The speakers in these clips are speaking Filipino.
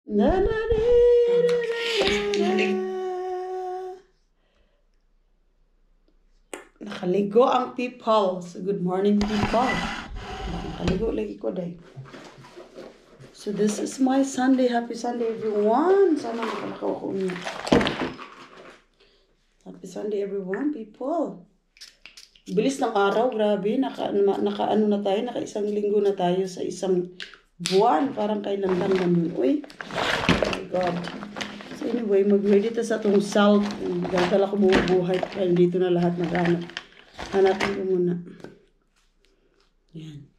Na, na, na, nakaligo ang people. So, good morning, people. Nakaligo lagi ko, day. So, this is my Sunday. Happy Sunday, everyone. Sana nakalakaw ko niya. Happy Sunday, everyone, people. Bilis ng araw, grabe. Naka ano na tayo, naka isang linggo na tayo sa isang buwan. Parang kailan lang naman. Uy, oh my God. So anyway, mag-ready ta sa itong salt. Dala ko buhay. Kaya dito na lahat naghanap. Hanapin ko muna. Yan.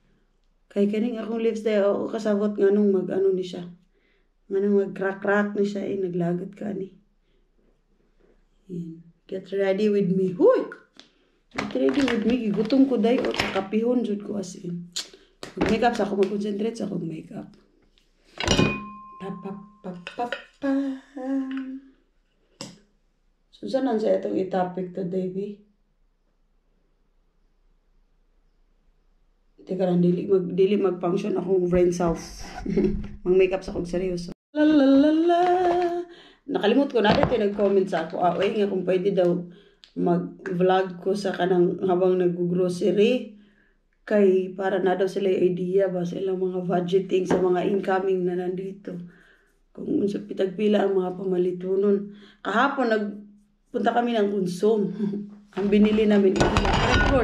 Kaya kaning akong lips tayo, ako kasabot nga nung mag-ano ni siya. Nga nung mag-crack-crack ni siya, naglagat ka ni. Yan. Get ready with me. Huy! Get ready with me. Gigutom ko day o kakapihon jud ko as in. Mag-makeup sa ako, mag-concentrate sa akong makeup. So, saan sa itong i-topic today, B? Teka lang, dili mag-function akong brain cells. Mag-makeup sa akong seryoso. Lalalala. Nakalimut ko na dito nag-comment sa ako. Oy, nga kung pwede daw mag-vlog ko sa kanang habang nag-grocery. Kay para na daw sila idea ba sa ilang mga budgeting sa mga incoming na nandito. Kung sa pitagpila ang mga pamalitunon. Kahapon nagpunta kami ng Consum. Ang binili namin ito.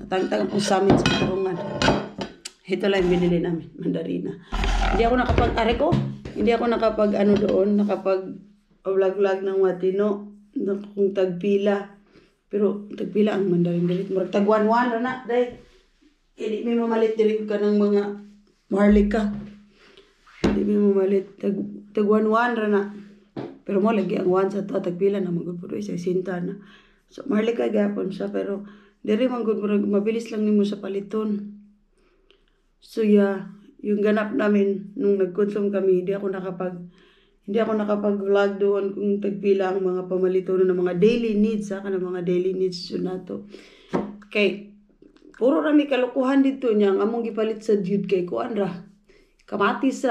Natangtang po sa amin sa Tarungan. Ito lang yung binili namin, mandarina. Hindi ako nakapag vlog ng matino. Kung tagpila. Pero tagpila ang mandarin galit. Murag tagwan-wan na day. Hindi may mamalit din ka ng mga maharlika. Hindi may mamalit. Tagwan-wan na. Pero mo lagi ang wan sa to. Tagpila na magulpuro isa sinta na. So maharlika gapon siya. Pero diri magulpuro mabilis lang nimo sa paliton. So yeah. Yung ganap namin nung nag-consume kami. Hindi ako nakapag-vlog doon kung tagpila ang mga pamalitono ng mga daily needs. Ng mga daily needs yun na to. Kay puro rami kalukuhan dito niya. Ang among gipalit sa dude kay kuan ra. Kamatis,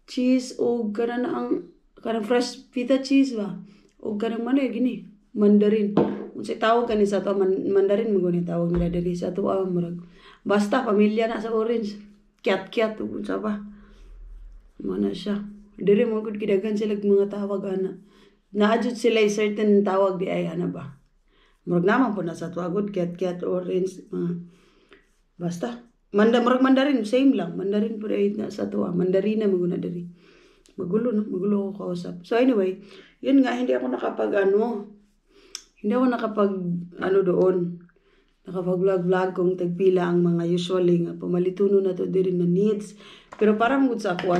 cheese, o kanang fresh feta cheese ba. O kanang manay gini, mandarin. Kung sa tawag kani sa to, mandarin mo gani tawag nila diri sa to. Basta, pamilya na sa orange. Kiat-kiat, kung sa ba. Mana siya. Diri mo gud kidagan sila mga tawag ana. Naadjud sila certain tawag di ay ana ba. Murag naman po na sa tuwagod, kiat-kiat, orange, basta. Murag mandarin, same lang. Mandarin po rin na sa tuwa. Mandarina maguna dari. Magulo ko kausap. So anyway, yun nga, hindi ako doon. Nakapag-vlog kung tagpila ang mga usually nga. Pamalituno na to diri na needs. Pero parang sa ako,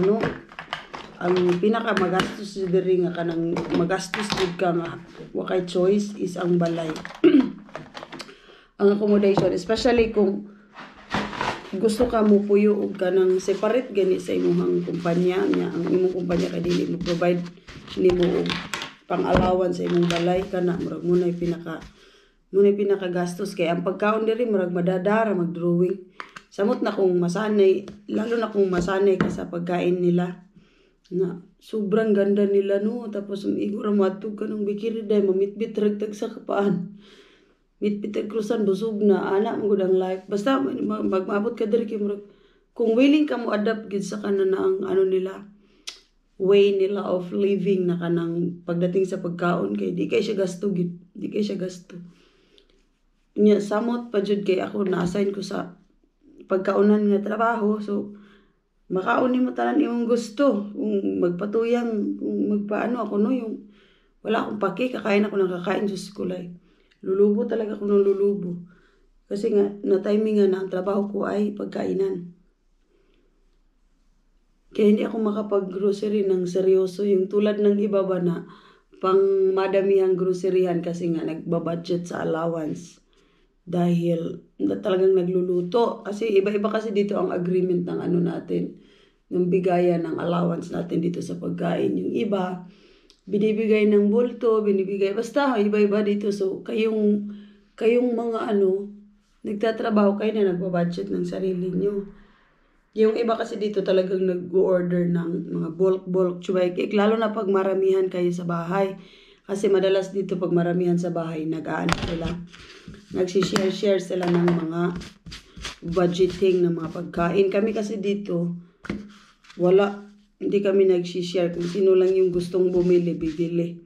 ang pinaka magastos diri nga kanang magastos gud ka nga wakay choice is ang balay. Ang accommodation, especially kung gusto ka mo puyo og kanang separate gani sa imong kumpanya nya, ang imong kumpanya kay dili mo provide nimo og pang-allowance sa imong balay kana murag munay pinaka gastos kay ang pagkaon diri murag madadara mag-drawing. Samot na kung masanay, lalo na kung masanay ka sa pagkain nila. Na sobrang ganda nila no, tapos igura matug ka ng bikiri dahil mamitbit ragtag sa kapaan, mitbit krusan busog na anak mo gudang life basta magmabot ka diri kay kung willing ka mo adapt gid sa kanan na ang nila way nila of living na kanang pagdating sa pagkaon kay di kay siya gasto nya samot pa jud kay ako na-assign ko sa pagkaunan nga trabaho, so makauni mo tanan imong gusto kung magpatuyang kung magpaano ako no yung wala akong paki kakain ako ng kakain Diyos ko like lulubo talaga ako ng lulubo kasi nga na timing nga na ang trabaho ko ay pagkainan kaya hindi ako makapag-grocery ng seryoso yung tulad ng iba ba na pang madamihang groceryhan kasi nga nagbabudget sa allowance dahil talagang nagluluto. Kasi iba-iba kasi dito ang agreement ng natin, ng bigayan ng allowance natin dito sa pagkain. Yung iba, binibigay ng bulto, basta iba-iba dito. So, kayong mga nagtatrabaho kayo na nagbabudget ng sarili nyo. Yung iba kasi dito talagang nag-order ng mga bulk chubay cake, lalo na pag maramihan kayo sa bahay. Kasi madalas dito pag maramihan sa bahay, nag-aano sila, nagsishare sila ng mga budgeting ng mga pagkain. Kami kasi dito, hindi kami nagsishare. Kung sino lang yung gustong bumili, bibili.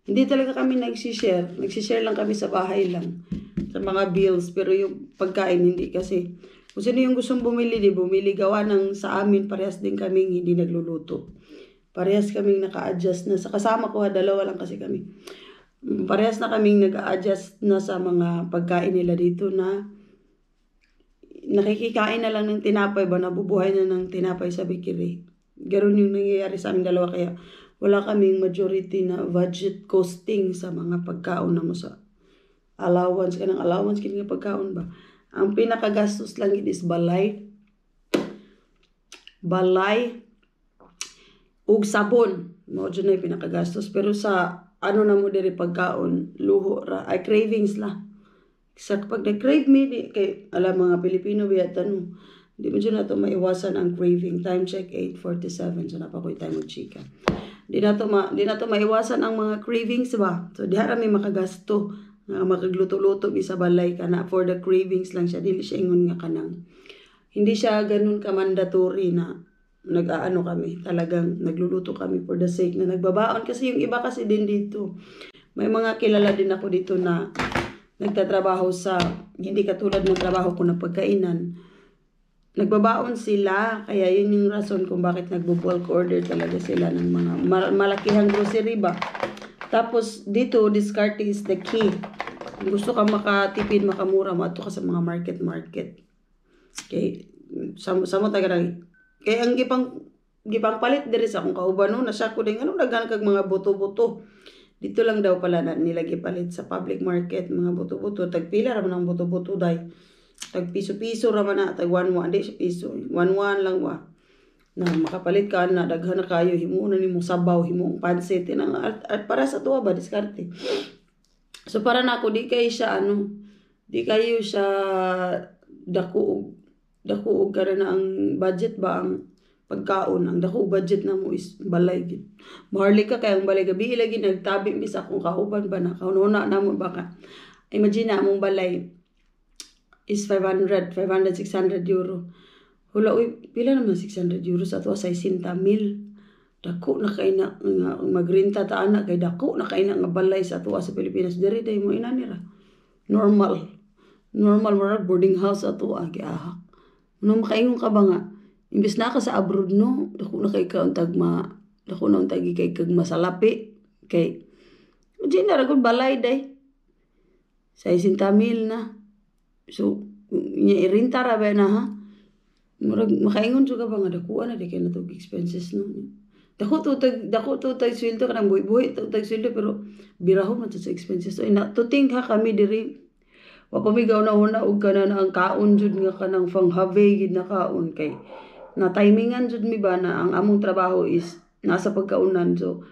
Hindi talaga kami nagsishare. Nagsishare lang kami sa bahay lang, sa mga bills. Pero yung pagkain, hindi kasi. Kung sino yung gustong bumili, bumili. Gawa ng sa amin, parehas din kaming hindi nagluluto. Parehas kaming naka-adjust na. Sa kasama ko, dalawa lang kasi kami. Parehas na kaming nag-a-adjust na sa mga pagkain nila dito na nakikikain na lang ng tinapay ba, nabubuhay na ng tinapay sa bakery. Ganon yung nangyayari sa amin dalawa, kaya wala kaming majority na budget costing sa mga pagkaon na mo sa allowance. Kanang allowance, kini nga pagkaon ba. Ang pinakagastos lang is balay ug sabon. Mo dyan na yung pinakagastos. Pero sa ano na mo diri pagkaon, luho ra, ay cravings la. Sa pag nag-crave me, kay alam mga Pilipino biya tanong, hindi mo dyan na ito maiwasan ang craving. Time check 8:47, so napakoy tayo mag-chika. Di na to maiwasan ang mga cravings ba. So di harami makagasto nga makagluto-luto sa balay ka na for the cravings lang siya. Dili siya ingon nga kanang. Hindi siya ganun ka-mandatory na nag-aano kami. Talagang nagluluto kami for the sake na nagbabaon. Kasi yung iba kasi din dito. May mga kilala din ako dito na nagtatrabaho sa, hindi katulad ng trabaho ko na pagkainan. Nagbabaon sila, kaya yun yung rason kung bakit nagbo-bulk order talaga sila ng mga malakihang grocery ba. Tapos dito, discarte is the key. Kung gusto ka makatipid, makamura, maato ka sa mga market. Okay, samo taga lang. Kaya ang gipang palit diri sa akong kauban no, nasya ko din ano daghan kag mga buto-buto. Dito lang daw pala na nila gipalit sa public market mga buto-buto. Tagpila ra man ang buto-buto day. Tag piso-piso ra man na, tag 1 di siya piso. 1 lang wa. Na makapalit ka na daghan na kayo, himuon na nimo sabaw, himuong pansit at para sa tuwa ba diskarte. So para nako di kayo siya dako kada na ang budget ba ang pagkaon. Ang dako budget na mo is balay gid. Maharli ka kay ang balay gabi lagi nagtabi mi sa akong kauban ba na kaunona na mo baka. Imagine na among balay is 500, 600 euro. Hula, pila naman 600 euro sa ato sa 60,000. Dako na kay na magrenta ta anak kay dako na kay na nga balay sa ato sa Pilipinas. Diri day mo inanira. Normal mara boarding house ato giahak. Ano makaingon ka ba nga? Imbes na ka sa abroad no, dako na kay ka untag kay kag masalapi kay di na ragod balay day. Sa 60,000 na. So, niya irinta ra ba na ha? Makaingon juga ba nga dakuan na di kay natog expenses no. Dako to tag sweldo kanang buhi tag sweldo pero biraho man sa expenses. So to think ha kami diri wa pa mi gauna og kana na ang kaon jud nga kanang pang-have gid na kaon kay na timingan jud mi ba na ang among trabaho is nasa pagkaunan. So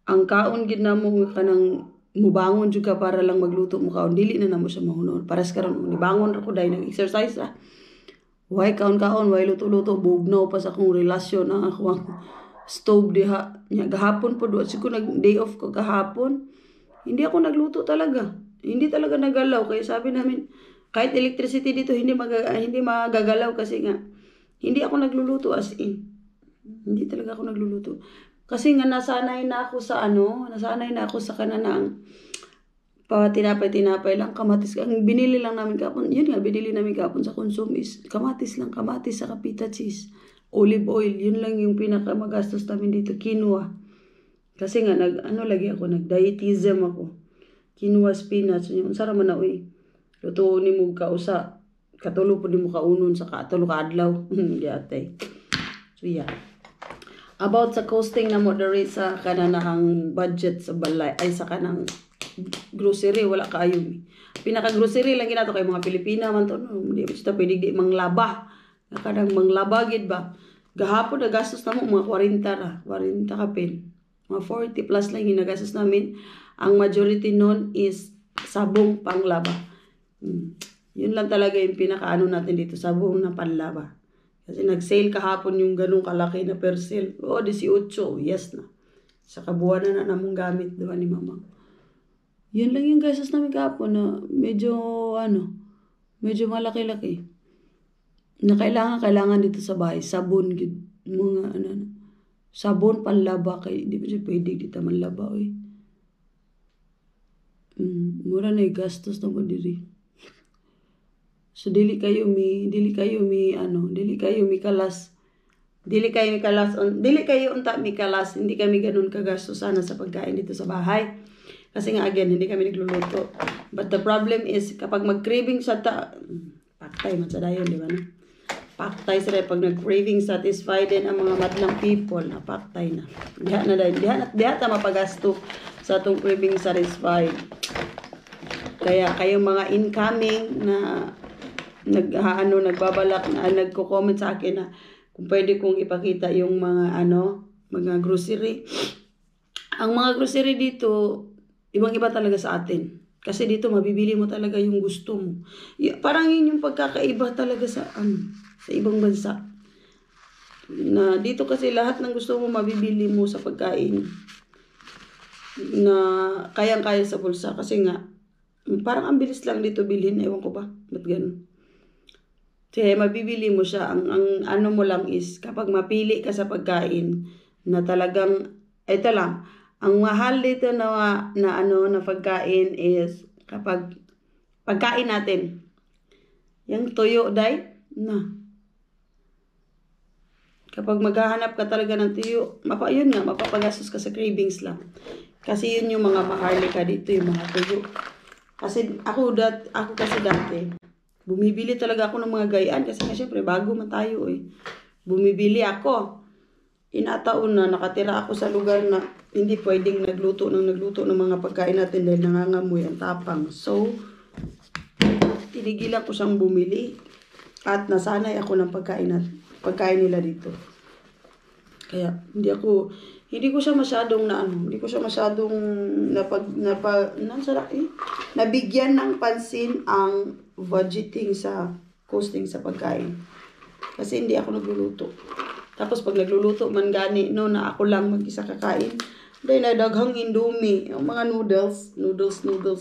ang kaon gid namo kanang mubangon jud ka para lang magluto mo kaon, dili na namo siya mahunon. Paras karon nibangon ra ko dai nag-exercise ah. Why kaon-kaon, why luto-luto, bugnaw pa sa akong relasyon ang akong stove diha. Nya gahapon po do siguro nag day off ko gahapon. Hindi ako nagluto talaga. Hindi talaga nagalaw kaya sabi namin kahit electricity dito hindi magagalaw kasi nga hindi ako nagluluto as in. Hindi talaga ako nagluluto. Kasi nga nasanay na ako sa kananang tinapay lang, kamatis. Ang binili lang namin kapon, yun nga, binili namin kapon sa Consum is kamatis sa kapita cheese, olive oil, yun lang yung pinakamagastos namin dito, quinoa. Kasi nga, nag-dietism ako. Quinoa, spinach, yung sarap man na, luto ni mo kausa, katulo po ni mo kaunon sa katulo kaadlaw. Hindi atay. So yeah. About sa costing na mo diri sa kananang budget sa balay, ay sa kanang grocery, wala kaayo. Pinaka-grocery lang ginato kay mga Pilipina man to. No? Hindi mo siya pwede di manglaba. Kadang manglaba gid ba. Gahapon nagastos na mo mga 40 kapin. Mga 40 plus lang yung nagastos namin. Ang majority nun is sabong panglaba. Yun lang talaga yung pinakaano natin dito, sabong na panlaba. Kasi nag-sale kahapon yung ganung kalaki na persil. 18, yes na. Sa kabuuan na namong gamit, diba ni Mama? Yun lang yung gastos namin kahapon na medyo, medyo malaki-laki. Na kailangan dito sa bahay. Sabon, mga sabon, panlaba. Kaya di ba siya pwede dito manlaba, eh. Mura na yung gastos na mo diri. So, dili kayo unta mi kalas, hindi kami ganun kagastos sana sa pagkain dito sa bahay. Kasi nga again, hindi kami nagluluto. But the problem is, kapag mag-craving sa paktay man sa dayon, di ba na? Paktay sila, pag nag-craving satisfied din ang mga madlang people, na paktay na. Diha ta mapagasto sa atong craving satisfied. Kaya kayong mga incoming na nagbabalak na nagko-comment sa akin na kung pwede kong ipakita yung mga grocery. Ang mga grocery dito, ibang-iba talaga sa atin. Kasi dito mabibili mo talaga yung gusto mo. Parang yun yung pagkakaiba talaga sa ibang bansa. Na dito kasi lahat ng gusto mo mabibili mo sa pagkain na kayang-kaya sa bulsa. Kasi nga, parang ang bilis lang dito bilhin. Ewan ko ba? Ba't ganun? Kaya mabibili mo siya. Ang ano mo lang is, kapag mapili ka sa pagkain na talagang, ito lang, ang mahal dito na pagkain is kapag pagkain natin. Yung tuyo, kapag maghahanap ka talaga ng tuyo, mapapagastos ka sa cravings lang. Kasi yun yung mga maharlika dito, yung mga tuyo. Kasi ako kasi dati, bumibili talaga ako ng mga gayaan kasi nga syempre bago man tayo eh. Bumibili ako. Inataon na nakatira ako sa lugar na hindi pwedeng nagluto ng mga pagkain natin dahil nangangamoy ang tapang. So, tinigilan ko siyang bumili at nasanay ako ng pagkain nila dito. Kaya hindi ko siya masyadong nabigyan ng pansin ang budgeting sa costing sa pagkain. Kasi hindi ako nagluluto. Tapos pag nagluluto man gani, na ako lang mag-isa kakain, dahil nadaghang indomie, yung mga noodles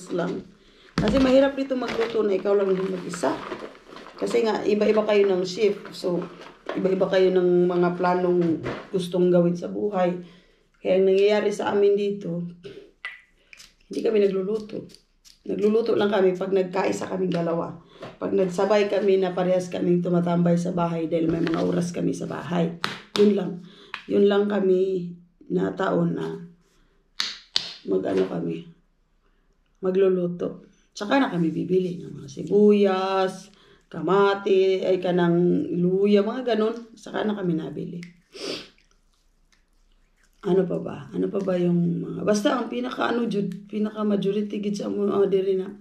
lang. Kasi mahirap dito magluto na ikaw lang din mag-isa. Kasi nga, iba-iba kayo ng shift. So, iba-iba kayo ng mga planong gustong gawin sa buhay. Kaya ang nangyayari sa amin dito, hindi kami nagluluto. Nagluluto lang kami pag nagkaisa kaming dalawa. Pag nagsabay kami na parehas kaming tumatambay sa bahay dahil may mga oras kami sa bahay. Yun lang. Yun lang kami na taon na magluluto. Tsaka na kami bibili ng mga sibuyas, kamati, luya, mga ganun. Saka na kami nabili. Ano pa ba yung mga... Basta ang pinaka-majority gid sa mga diri na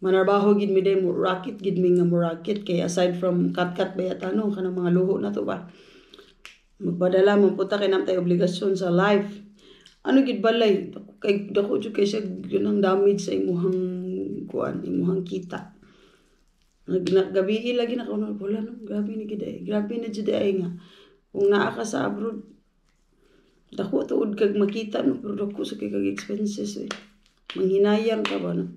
manarbaho gid mi day mo racket gid mi nga mo racket kay aside from cut bayat kanang mga luho na to ba. Magpadala man punta kay namtay obligasyon sa life. Gid balay dako jud kay siya gunang damage sa imuhang kita. Gabi lagi na kuno wala no grabe ni gid ay. Grabe na jud ay nga. Kung naa ka sa abroad dako tuod kag makita no pero dako sa kay kag expenses eh. Manghinayang ka ba no?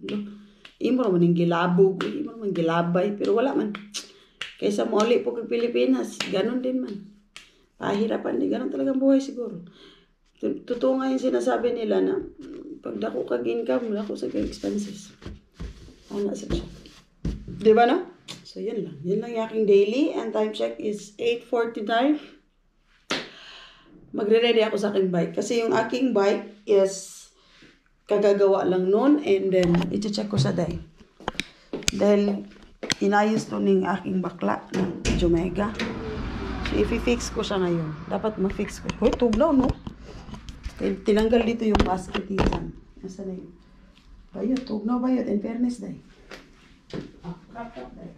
Imo ra man gilabog, imo man gilabay pero wala man. Kaysa mauli po kag Pilipinas, ganon din man. Pahirapan din ganon talagang buhay siguro. Totoo nga yung sinasabi nila na pag dako kag income, dako sa kag expenses. Ana sa siya. Di ba na? So yan lang. Yan lang yung aking daily and time check is 8:49. Magre-ready ako sa aking bike. Kasi yung aking bike is kagagawa lang noon and then i-check ko sa day. Dahil inayos to ning aking bakla ng Jomega. So i-fix ko siya ngayon. Dapat ma-fix ko. Hoy, tugnaw no? Tinanggal dito yung basket dito. Nasaan na yun? Bayot, tugnaw bayot. In fairness day. Kap day.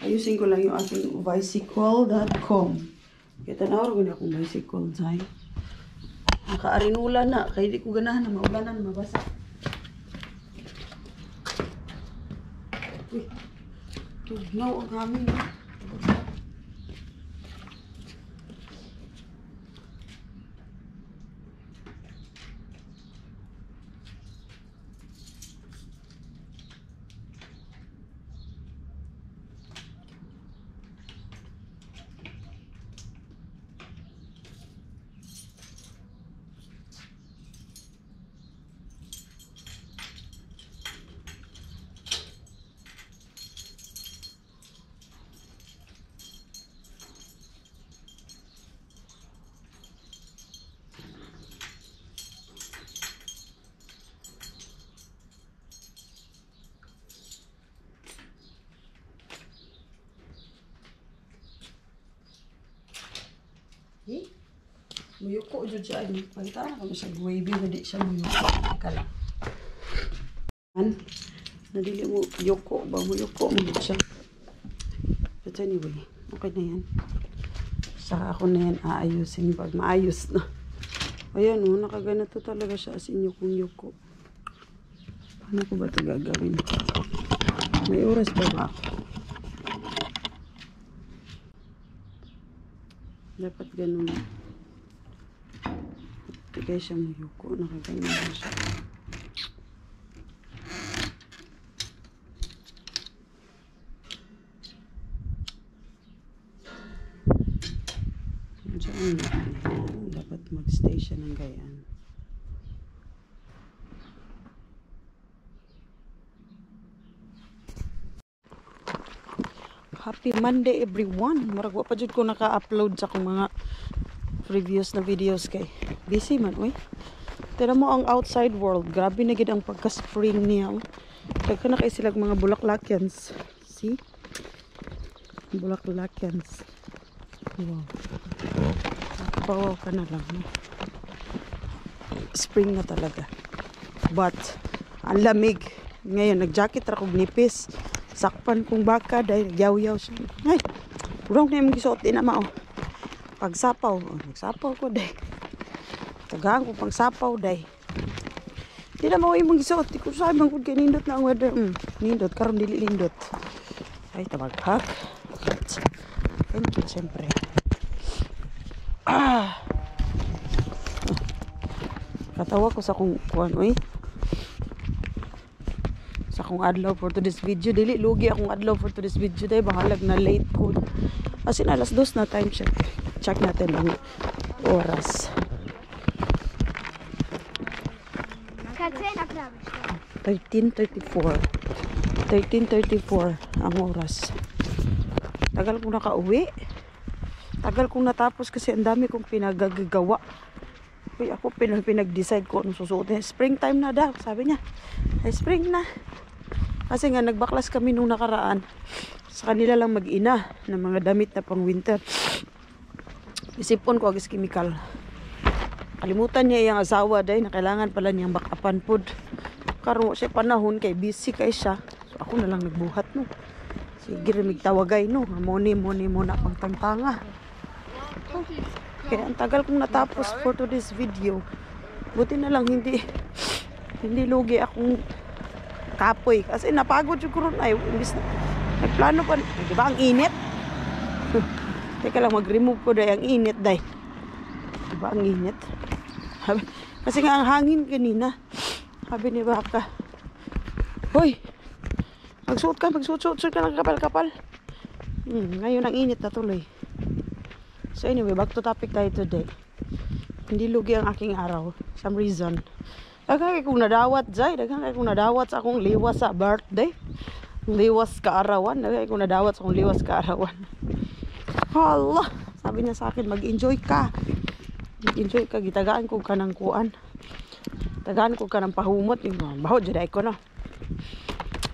Ayusin ko lang yung aking bicycle.com. Kita na ako na akong bicycle, Zay. Nakaarinula na, kaya di ko ganahan na maulanan, mabasa. Uy, tugnaw ang hangin. Eh? Muyuko dyan siya. Pagkita na kami siya. Wavy na di siya muyuko. Teka lang. Nadili mo yuko ba? Muyuko mo siya. But anyway, okay na yan. Saka ako na yan aayusin pag maayos na. Ayan o, nakaganito talaga siya as in yuko. Paano ko ba ito gagawin? May oras ba ako? Dapat ganun. Tigay siya muyuko. Nakaganyan na siya. Diyan na. Dapat mag-stay siya ng gayaan. Happy Monday everyone. Murag wa pa jud ko naka-upload sa akong mga previous na videos kay busy man oy. Tira mo ang outside world, grabe na gid ang pagka-spring niya. Daghan na kay sila mga bulaklakens. See? Bulaklakens. Wow. Nakabawaw ka na lang. No? Spring na talaga. But ang lamig. Ngayon nag-jacket ra kog nipis. Sakpan kong baka dahil yaw-yaw siya. Ay, urang na yung gisuot din naman. Pagsapaw. Nagsapaw ko dahil. Tagaan ko pagsapaw dahil. Di na mo yung gisuot. Di ko sabi bang kung nindot na ang weather. Nindot. Karoon dili lindot. Ay, tabaghak. Thank you, siyempre. Katawa ko sa kung kuwan. Uy. Akong adlaw for today's video dili lugi akong adlaw for today's video dahil bahalag na late ko as in alas 2 na time check natin ang oras 13:34 ang oras. Tagal kong nakauwi, tagal kong natapos kasi ang dami kong pinagagawa. Uy, ako pinag-decide ko anong susuotin. Springtime na daw, sabi niya. Ay, spring na. Kasi nga, nagbaklas kami nung nakaraan. Sa kanila lang mag-ina ng mga damit na pang winter. Isipon ko agis chemical. Kalimutan niya yung asawa dahil na kailangan pala niyang backupan food. Karon siya panahon kay busy kay siya. So ako na lang nagbuhat no. Sige rin tawagay no. Moni muna pang tangtanga. Oh. Kaya ang tagal kong natapos for today's video. Buti na lang hindi lugi akong kapoy. Kasi napagod yung kuron ay imbis na nagplano pa. Di ba ang init? Teka lang mag-remove ko dahil ang init dahil. Di ba ang init? Kasi nga ang hangin kanina. Sabi ni Baka. Hoy! Magsuot ka ng kapal-kapal. Ngayon ang init na tuloy. So anyway, back to topic tayo today. Hindi lugi ang aking araw. Some reason. Daghang kong nadawat, Zay. Daghang kong nadawat sa akong liwas sa birthday. Liwas kaarawan. Daghang kong nadawat sa akong liwas kaarawan. Hala! Sabi niya sa akin, mag-enjoy ka. Mag-enjoy ka. Gitagaan ko ka ng kuan. Tagaan ko ka ng pahumot. Yung bahod, jaday ko na.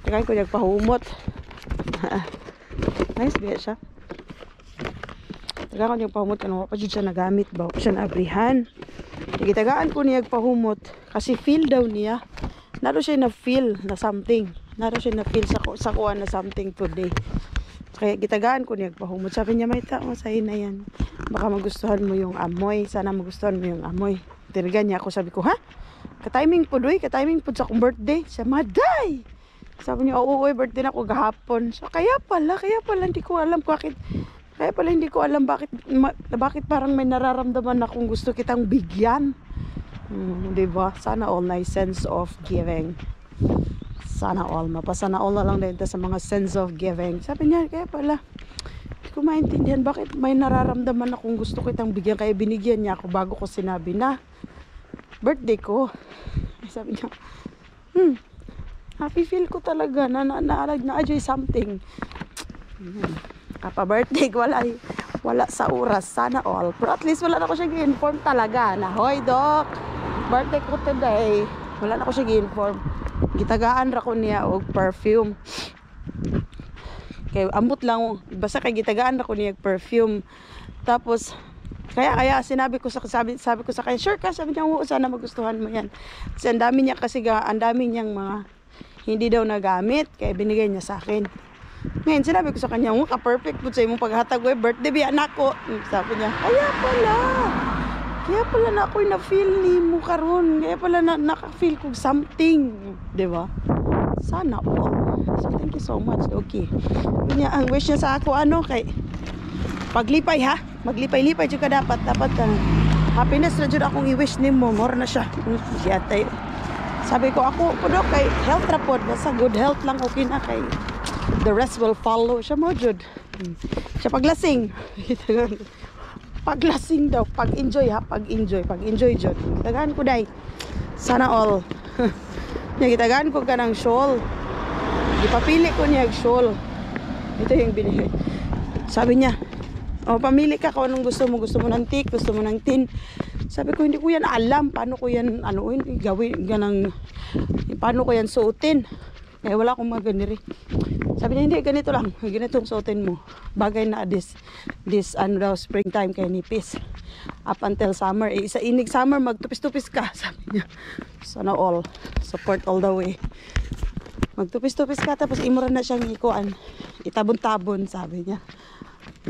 Tagaan ko yung pahumot. Nice ba siya? Tagaan ko yung pahumot. Kano pa siya nagamit. Bawa pa siya naabrihan. Gitagaan ko niya pahumot. Kasi feel daw niya. Naro siya na feel na something. Naro siya na feel sa kuan na something today. Kaya gitagaan ko niya pahumot. Sabi niya, may tao sa'yo na yan. Baka magustuhan mo yung amoy. Sana magustuhan mo yung amoy. Tirigan niya ako. Sabi ko, ha? Ka-timing po doy. Ka-timing po sa akong birthday. Siya, maday! Sabi niya, oo, birthday na ako gahapon. So, kaya pala, hindi ko alam bakit. Kaya pala hindi ko alam bakit parang may nararamdaman akong gusto kitang bigyan. Diba? Sana all na sense of giving. Sana all. Mapasana all na lang din sa mga sense of giving. Sabi niya, kaya pala, hindi ko maintindihan bakit may nararamdaman akong gusto kitang bigyan. Kaya binigyan niya ako bago ko sinabi na birthday ko. Sabi niya, happy feel ko talaga na na-enjoy something. Kapa-birthday ko, wala sa oras. Sana all. Pero at least wala na ako siya gi-inform talaga na, hoy, Doc, birthday ko today. Wala na ako siya gi-inform. Gitagaan ra ko niya og perfume. Kay ambot lang basta kay gitagaan ra ko niya og perfume. Tapos kaya sinabi ko sa kanya, sure ka? Sabi niya, oo, sana magustuhan mo yan. Kasi ang dami niyang mga hindi daw nagamit kaya binigay niya sa akin. Ngayon sinabi ko sa kanya, ka-perfect po sa imong paghatag ko, birthday bi anak ko. Sabi niya, kaya pala na ako'y na-feel ni mo karon. Kaya pala naka-feel ko something. Diba? Sana all. So, thank you so much. Okay. Ang wish niya sa ako, kay paglipay ha. Maglipay-lipay dyan ka dapat. Dapat happiness na dyan akong i-wish ni mo. More na siya. Sabi ko, ako kay health rapod. Basta good health lang. Okay na kay the rest will follow. Siya mo dyan. Siya paglasing. Paglasing daw, pag-enjoy ha, pag-enjoy dyan. Gitagaan ko day. Sana all. Gitagaan ko ka ng shawl. Ipapili ko niya yung shawl. Ito yung binili. Sabi niya, pamili ka kung anong gusto mo. Gusto mo ng thick, gusto mo ng thin. Sabi ko, hindi ko yan alam. Paano ko yan, gawin, paano ko yan suotin. Kaya wala akong maganiri. Sabi niya, hindi, ganito lang. Ganitong suotin mo. Bagay na this springtime kaya nipis. Up until summer. Isa inig summer, magtupis-tupis ka. Sabi niya, sana all. Support all the way. Magtupis-tupis ka, tapos imura na siyang ikuan. Itabon-tabon, sabi niya.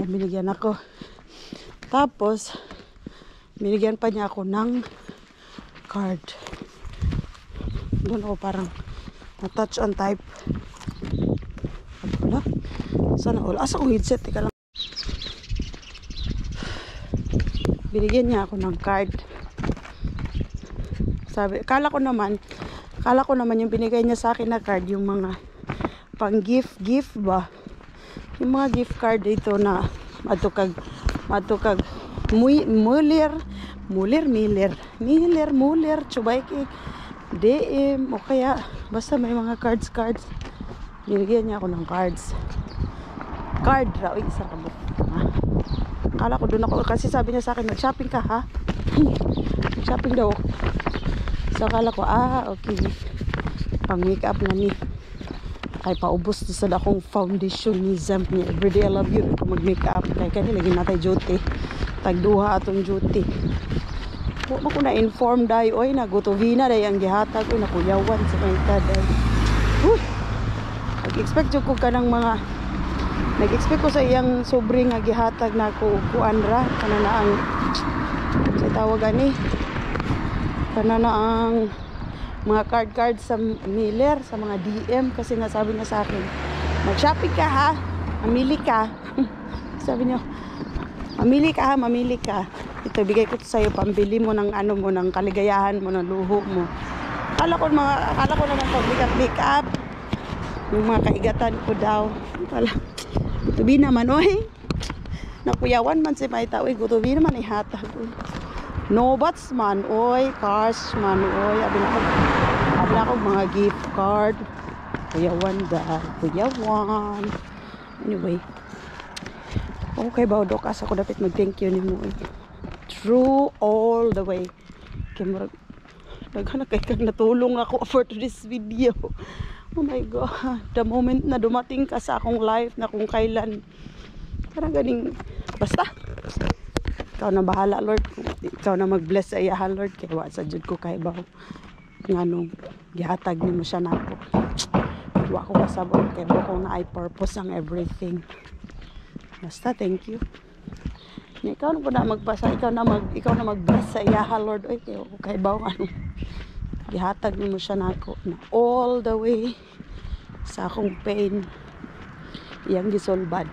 Binigyan ako. Tapos, binigyan pa niya ako ng card. Doon ako parang na-touch on type. Wala. Sana all. Asa ko headset? Teka lang. Binigyan niya ako ng card. Sabi, kala ko naman yung binigay niya sa akin na card, yung mga pang gift ba? Yung mga gift card dito na matukag Muller, Chubay Cake, DM, o kaya basta may mga cards. Binigyan niya ako ng card raw, isa ka mo. Kala ko doon ako, kasi sabi niya sa akin, mag-shopping ka ha? Shopping daw. So kala ko, okay, pang makeup na ni. Kay paubos sa akong foundationism niya. Everyday I love you. Kung mag-makeup. Kaya kanila ginatay duty. Tagduha atong duty. Huwag ko na-inform dahi. Oy, nagutovina dahi ang gihatag. Oy, nakuyawan sa mga dahi. Nag-expect ko ka ng mga... Nag-expect ko sa iyang sobre nga gihatag na kuanra. Kanana ang... Sa tawagan ni. Kanana ang... mga card sa Miller, sa mga DM, kasi nga sabi niya sa akin, mag-shopping ka ha, mamili ka. Sabi niya, mamili ka. Ito, bigay ko ito sa'yo, pambili mo ng ng kaligayahan mo, ng luho mo. Akala ko naman pag-make up, yung mga kaigatan ko daw. Tubi naman, nakuyawan man si Maita, tubi naman ihatag. Nobats man, cars man, abi na ako mga gift card. Kuyawan. Anyway. Okay ba, Dok? Asa ko dapat mag-thank you ni mo. True all the way. Kaya marag, naghanap kay natulong ako for this video. Oh my God. The moment na dumating ka sa akong life na kung kailan. Parang ganing, basta. Ikaw na bahala, Lord. Ikaw na mag-bless sa iya, Lord. Kaya wa sa Diyod ko kay baho. Nga nung gihatag ni mo siya na ako. Wa ko kasabot. Kaya ba ko na ay purpose ang everything. Basta, thank you. Ikaw na po na magpasa, ikaw na mag-bless sa iyaha, Lord. Oy, kay baw ano. Gihatag nimo siya nako na all the way sa akong pain. Iyang gisolbad.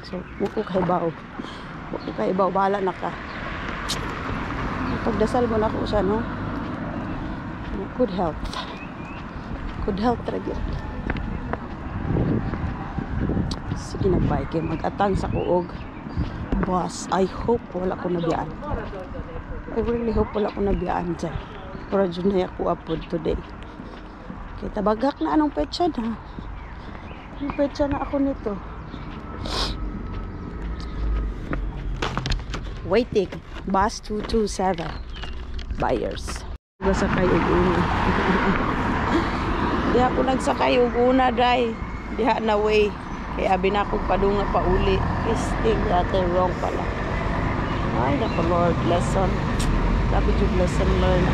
So, muko kay baw. Muko kay baw, bahala na ka. Pagdasal mo na ko siya, no? Good health. Good health talaga. Sige na ba, kay mag-atang sa kuog. Boss, I hope wala ko nabiyaan. I really hope wala ko nabiyaan dyan. Pero dyan na ako upload today. Okay, tabagak na anong petsa na. Anong petsa na ako nito. Waiting. Bus 227. Buyers. Nagsakay og una. Di ako nagsakay og una, day. Diha na way. Kaya abi na akong padunga pa uli. Pisting dati wrong pala. Ay, nako Lord, lesson. Sabi yung lesson learned.